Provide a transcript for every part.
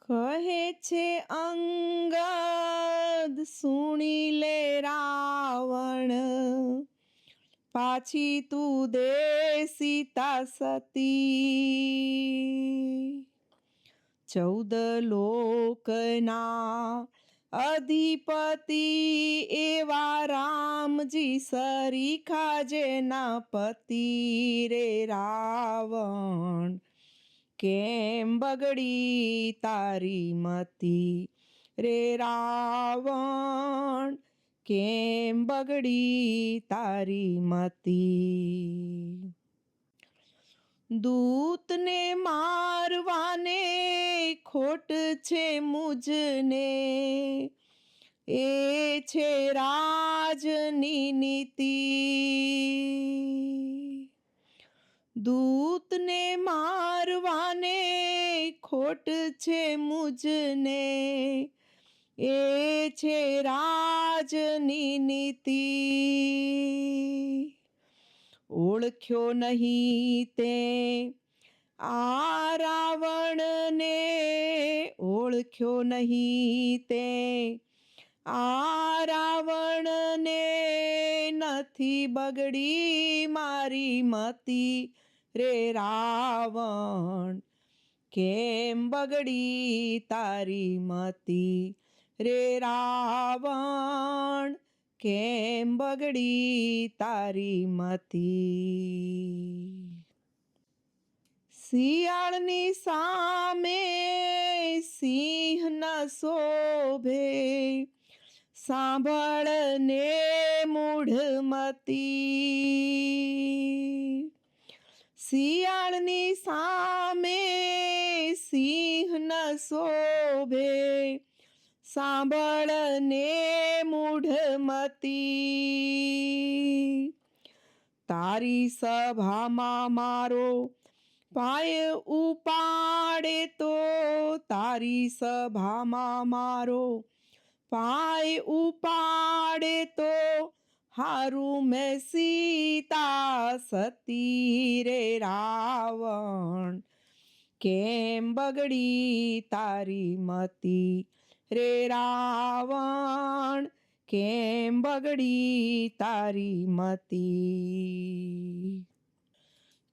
કહે છે અંગદ સુણી લે રાવણ, પાછી તું દે સીતા સતી। 14 લોકના અધિપતિ એવા રામજી, સરીખા જેના પતિ રે રાવણ। કેમ બગડી તારી મતી રે રાવણ, કેમ બગડી તારી મતી। દૂતને મારવાને ખોટ છે મુજને, એ છે રાજની નીતિ। દૂતને મારવાને ખોટ છે મુજને, એ છે રાજની નીતિ। ઓળખ્યો નહીં તે આ રાવણને, ઓળખ્યો નહીં તે આ રાવણને, નથી બગડી મારી મતી રે રાવણ। કેમ બગડી તારી મતી રે રાવણ, કેમ બગડી તારી મતી। શિયાળની સામે સિંહ ન શોભે, સાંભળને મૂઢમતી। શિયાળની સામે સિંહ ન શોભે, સાંભળને મૂઢમતી। તારી સભામાં મારો પાય ઉપાડે તો, તારી સભામાં મારો પાય ઉપાડે તો, હારું મેં સીતા સતી રે રાવણ। કેમ બગડી તારી મતી રે રાવણ, કેમ બગડી તારી મતી।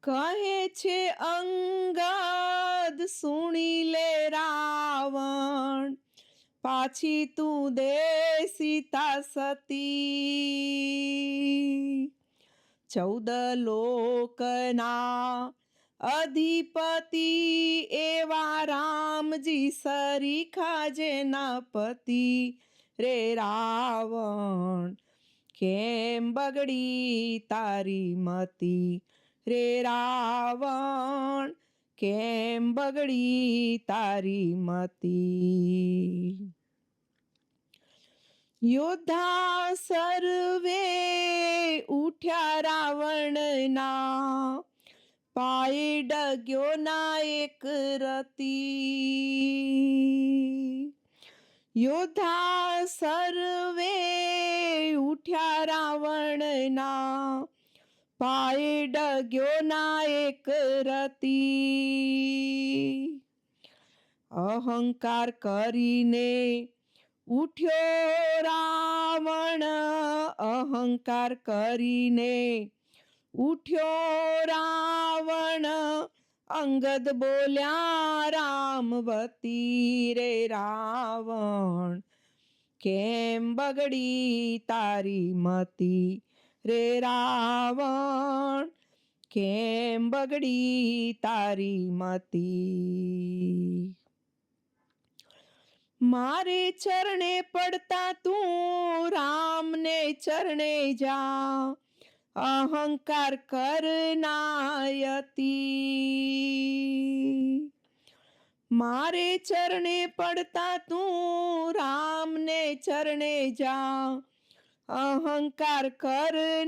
કહે છે અંગદ સુણી લે રાવણ, પાછી તું દે સીતા સતી। 14 લોકના અધિપતિ એવા રામજી, સરીખા જેના પતિ રે રાવણ। કેમ બગડી તારી મતી રે રાવણ, કેમ બગડી તારી મતી। યોદ્ધા સર્વે ઉઠ્યા રાવણના, પાયે ડગ્યો ના એક રતી। યોદ્ધા સર્વે ઉઠ્યા રાવણના, પાયે ડગ્યો ના એક રતી। અહંકાર કરીને ઉઠ્યો રાવણ, અહંકાર કરીને ઉઠ્યો રાવણ। અંગદ બોલ્યા રામવતી રે રાવણ, કેમ બગડી તારી મતી રે રાવણ, કેમ બગડી તારી મતી। મારે ચરણે પડતા તું રામને ચરણે જા, અહંકાર કરનાયતી। મારે ચરણે પડતા તું રામને ચરણે જા, અહંકાર કરનાયતી।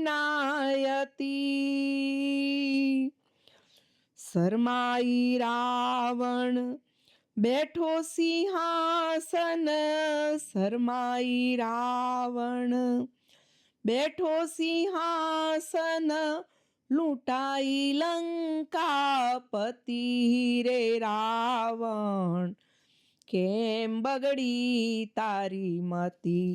શરમાઈ રાવણ બેઠો સિંહાસન, શરમાઈ રાવણ બેઠો સિંહાસન, લૂંટાઈ લંકાપતિ રે રાવણ। કેમ બગડી તારી મતી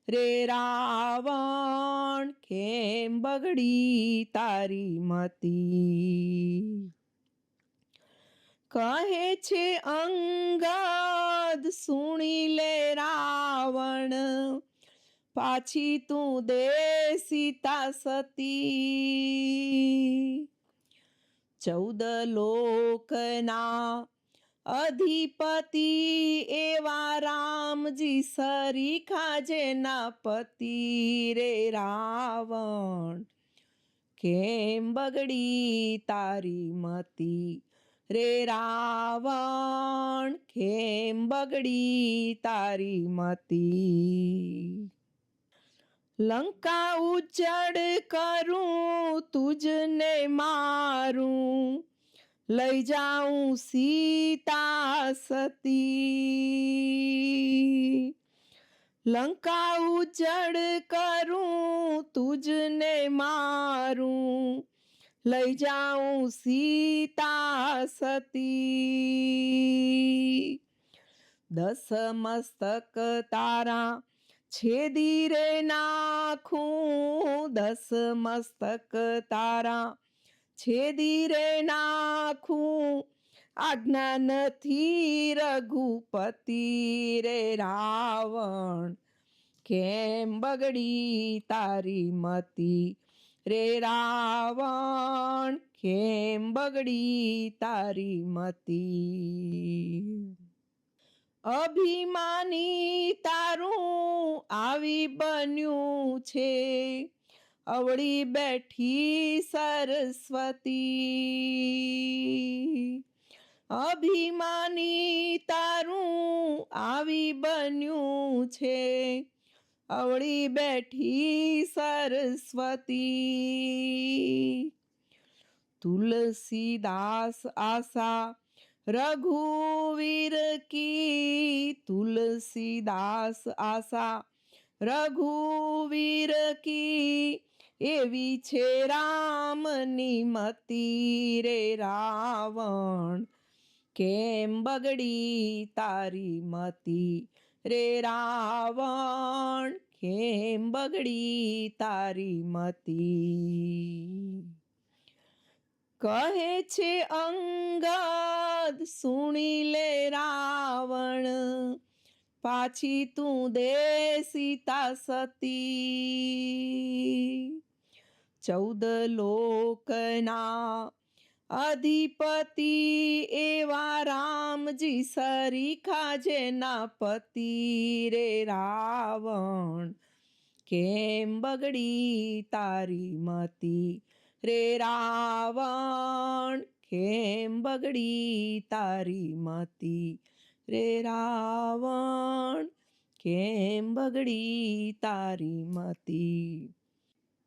રે રાવણ, કેમ બગડી તારી મતી. કહે છે અંગદ સુણી લે રાવણ, પાછી તું દે સીતા સતી. 14 લોકના અધિપતિ એવા રામજી સરીખા જેના પતિ રે રાવણ, કેમ બગડી તારી મતી રે રાવણ, કેમ બગડી તારી મતી. લંકા ઉજ્જડ કરું તુજને મારું, લઈ જાઉં સીતા સતી. લંકા ઉજ્જડ કરું તુજને મારું, લઈ જાઉં સીતા સતી. 10 મસ્તક તારા છેદી રે નાખું, 10 મસ્તક તારા છેદી રે નાખું, આજ્ઞા નથી રઘુપતિ રે રાવણ, કેમ બગડી તારી મતી રે રાવણ, કેમ બગડી તારી મતી. અભિમાની તારું આવી બન્યું છે, અવળી બેઠી સરસ્વતી. અભિમાની તારું આવી બન્યું છે, અવળી બેઠી સરસ્વતી. તુલસીદાસ આશા रघुवीर की, तुलसीदास आशा रघुवीर की, एवी छे रामनी मती रे रावण, केम बगड़ी तारी मती रे रावण, केम बगड़ी तारी मती. કહે છે અંગદ સુણી લે રાવણ, પાછી તું દે સીતા સતી. 14 લોકના અધિપતિ એવા રામજી સરીખા જેના પતિ રે રાવણ, કેમ બગડી તારી મતી રે રાવણ, કેમ બગડી તારી મતી રે રાવણ, કેમ બગડી તારી મતી.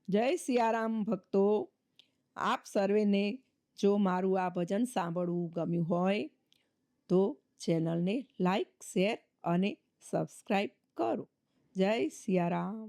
જય સિયારામ ભક્તો. આપ સર્વેને જો મારું આ ભજન સાંભળવું ગમ્યું હોય તો ચેનલને લાઈક, શેર અને સબસ્ક્રાઈબ કરો. જય સિયારામ.